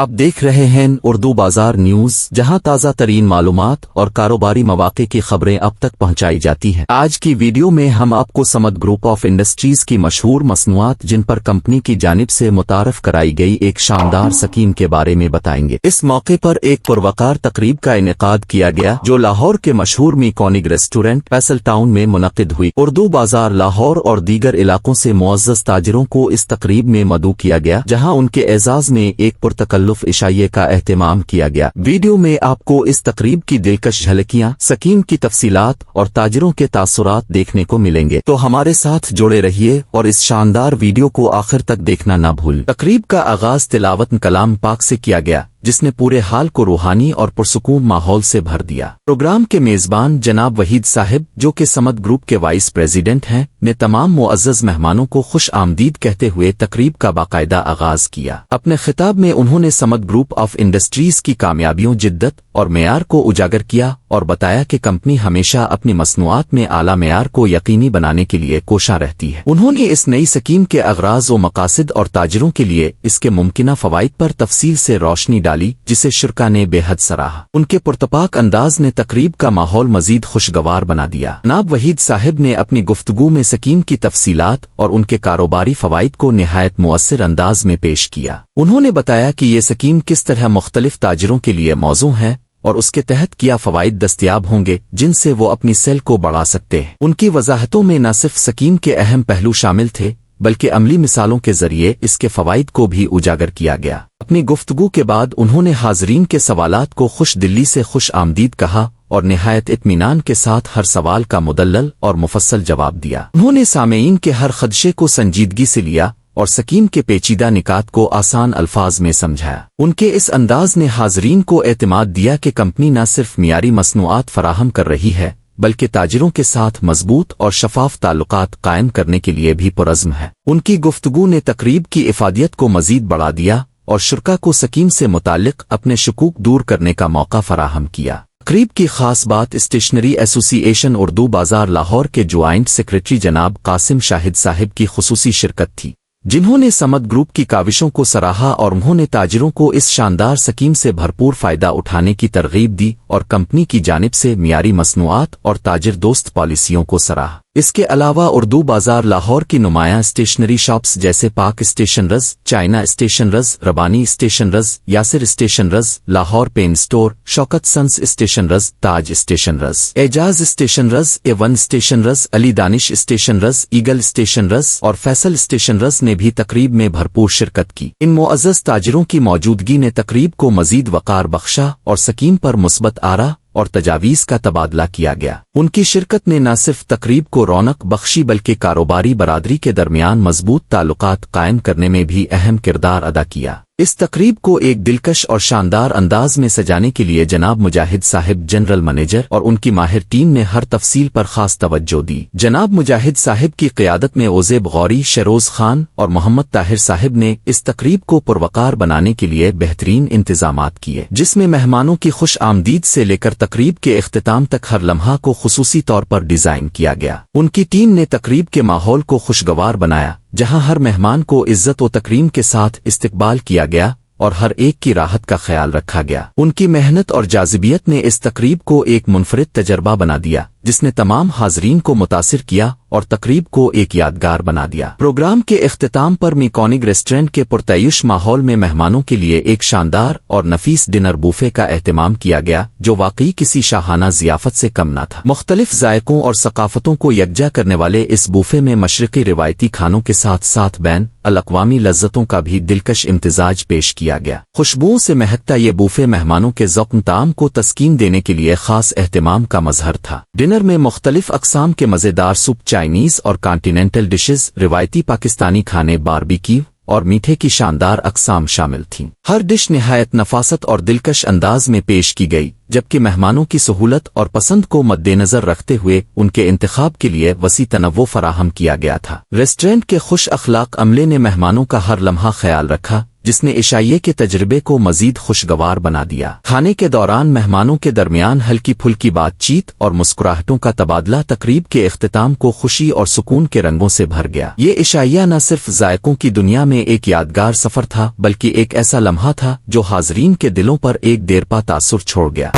आप देख रहे हैं उर्दू बाजार न्यूज, जहां ताज़ा तरीन मालूमात और कारोबारी मौक़े की खबरें अब तक पहुंचाई जाती हैं। आज की वीडियो में हम आपको समद ग्रुप ऑफ इंडस्ट्रीज की मशहूर मसनूआत जिन पर कंपनी की जानिब से मुतारफ कराई गई एक शानदार स्कीम के बारे में बताएंगे। इस मौके पर एक पुरवकार तकरीब का इनेकाद किया गया जो लाहौर के मशहूर मेकॉनिक रेस्टोरेंट फैसल टाउन में मुनक़िद हुई। उर्दू बाजार लाहौर और दीगर इलाकों से मुअज़्ज़ज़ ताजिरों को इस तकरीब में मदऊ किया गया, जहां उनके एजाज में एक पुरतकल्लुफ़ इशाइये का एहतमाम किया गया। वीडियो में आपको इस तकरीब की दिलकश झलकियां, स्कीम की तफसीलात और ताजिरों के तासुरात देखने को मिलेंगे। तो हमारे साथ जुड़े रहिए और इस शानदार वीडियो को आखिर तक देखना ना भूल। तकरीब का आगाज तिलावत कलाम पाक से किया गया, जिसने पूरे हाल को रूहानी और पुरसुकून माहौल से भर दिया। प्रोग्राम के मेजबान जनाब वहीद साहिब, जो कि समद ग्रुप के वाइस प्रेसिडेंट हैं, ने तमाम मुअज़्ज़ज़ मेहमानों को खुश आमदीद कहते हुए तकरीब का बाकायदा आगाज किया। अपने खिताब में उन्होंने समद ग्रुप ऑफ इंडस्ट्रीज की कामयाबियों, जिद्दत और मेयार को उजागर किया और बताया कि कंपनी हमेशा अपनी मसनूआत में आला मेयार को यकीनी बनाने के लिए कोशा रहती है। उन्होंने इस नई स्कीम के अगराज व मकासद और ताजिरों के लिए इसके मुमकिना फवाइद पर तफसील से रोशनी डाली, जिसे शुरा ने बेहद सराहा। उनके पुरतपाक अंदाज ने तकरीब का माहौल मजीद खुशगवार बना दिया। जनाब वहीद साहिब ने अपनी गुफ्तगू में स्कीम की तफसीलात और उनके कारोबारी फवाइद को निहायत मुअस्सिर अंदाज में पेश किया। उन्होंने बताया कि ये स्कीम किस तरह मुख्तलिफ ताजिरों के लिए मौजू है और उसके तहत क्या फवाइद दस्तयाब होंगे जिनसे वो अपनी सेल को बढ़ा सकते हैं। उनकी वजाहतों में न सिर्फ स्कीम के अहम पहलू शामिल थे, बल्कि अमली मिसालों के जरिए इसके फवाइद को भी उजागर किया गया। अपनी गुफ्तगू के बाद उन्होंने हाजरीन के सवालात को खुश दिल्ली से खुश आमदीद कहा और निहायत इत्मीनान के साथ हर सवाल का मुदल्लल और मुफस्सल जवाब दिया। उन्होंने सामेईन के हर खदशे को संजीदगी से लिया और स्कीम के पेचीदा निकात को आसान अल्फाज में समझाया। उनके इस अंदाज ने हाजरीन को एतमाद दिया कि कंपनी न सिर्फ मियारी मसनूआत फराहम कर रही है, बल्कि ताजिरों के साथ मजबूत और शफाफ ताल्लुकात कायम करने के लिए भी पुरज़्म है। उनकी गुफ्तगू ने तकरीब की इफादियत को मजीद बढ़ा दिया और शुरा को स्कीम से मुताल्लिक अपने शकूक दूर करने का मौका फराहम किया। तकरीब की खास बात स्टेशनरी एसोसिएशन उर्दू बाजार लाहौर के ज्वाइंट सेक्रेटरी जनाब कासिम शाहिद साहिब की खुसूसी शिरकत थी, जिन्होंने समद ग्रुप की काविशों को सराहा और उन्होंने ताजिरों को इस शानदार स्कीम से भरपूर फायदा उठाने की तरगीब दी और कंपनी की जानिब से मियारी मसनूआत और ताजिर दोस्त पॉलिसियों को सराहा। इसके अलावा उर्दू बाजार लाहौर की नुमायां स्टेशनरी शॉप्स जैसे Pak stationers, China stationers, Rabbani stationers, Yasir stationers, Lahore pen store, Shaukat sons stationers, Taj stationers, Ejaz stationers, A one stationers, Ali Danish stationers, Eagle stationers और फैसल स्टेशनरज ने भी तकरीब में भरपूर शिरकत की। इन मुअज़्ज़ज़ ताजिरों की मौजूदगी ने तकरीब को मजीद वक़ार बख्शा और स्कीम पर मुस्बत आरा और तजावीज़ का तबादला किया गया। उनकी शिरकत ने न सिर्फ तकरीब को रौनक बख्शी, बल्कि कारोबारी बरादरी के दरमियान मजबूत ताल्लुकात कायम करने में भी अहम किरदार अदा किया। इस तकरीब को एक दिलकश और शानदार अंदाज में सजाने के लिए जनाब मुजाहिद साहिब जनरल मैनेजर और उनकी माहिर टीम ने हर तफसील पर खास तवज्जो दी। जनाब मुजाहिद साहिब की क़ियादत में ओज़ेब गौरी, शरोज खान और मोहम्मद ताहिर साहिब ने इस तकरीब को पुरवकार बनाने के लिए बेहतरीन इंतजामात किए, जिसमें मेहमानों की खुश आमदीद से लेकर तकरीब के इख्तिताम तक हर लम्हा को खुसूसी तौर पर डिजाइन किया गया। उनकी टीम ने तकरीब के माहौल को खुशगवार बनाया, जहां हर मेहमान को इज्जत व तकरीम के साथ इस्तकबाल किया गया और हर एक की राहत का ख्याल रखा गया। उनकी मेहनत और जाज़िबियत ने इस तकरीब को एक मुनफरिद तजर्बा बना दिया, जिसने तमाम हाजरीन को मुतासिर किया और तकरीब को एक यादगार बना दिया। प्रोग्राम के इख्तिताम पर मेकॉनिक रेस्टोरेंट के पुरतयुश माहौल में मेहमानों के लिए एक शानदार और नफीस डिनर बूफे का एहतमाम किया गया, जो वाकई किसी शाहाना ज़ियाफत से कम न था। मुख्तलिफ जायकों और सकाफतों को यकजा करने वाले इस बूफे में मशरक़ी रिवायती खानों के साथ साथ बैन अल-अक़वामी लज़्ज़तों का भी दिलकश इम्तिजाज पेश किया गया। खुशबुओं से महकता ये बूफे मेहमानों के ज़ौक़ ताम को तस्कीन देने के लिए खास एहतमाम का मजहर था। डिनर में मुख्तलिफ अक़साम के मज़ेदार सूप, चाइनीज़ और कॉन्टिनेंटल डिशेस, रिवायती पाकिस्तानी खाने, बारबेक्यू और मीठे की शानदार अक़साम शामिल थीं। हर डिश निहायत नफासत और दिलकश अंदाज में पेश की गई, जबकि मेहमानों की सहूलत और पसंद को मद्देनजर रखते हुए उनके इंतखाब के लिए वसी तनव्वो फराहम किया गया था। रेस्टोरेंट के खुश अखलाक अमले ने मेहमानों का हर लम्हा ख्याल रखा, جس نے عشائیے کے تجربے کو مزید خوشگوار بنا دیا۔ کھانے کے دوران مہمانوں کے درمیان ہلکی پھلکی بات چیت اور مسکراہٹوں کا تبادلہ تقریب کے اختتام کو خوشی اور سکون کے رنگوں سے بھر گیا۔ یہ عشائیہ نہ صرف ذائقوں کی دنیا میں ایک یادگار سفر تھا بلکہ ایک ایسا لمحہ تھا جو حاضرین کے دلوں پر ایک دیرپا تاثر چھوڑ گیا۔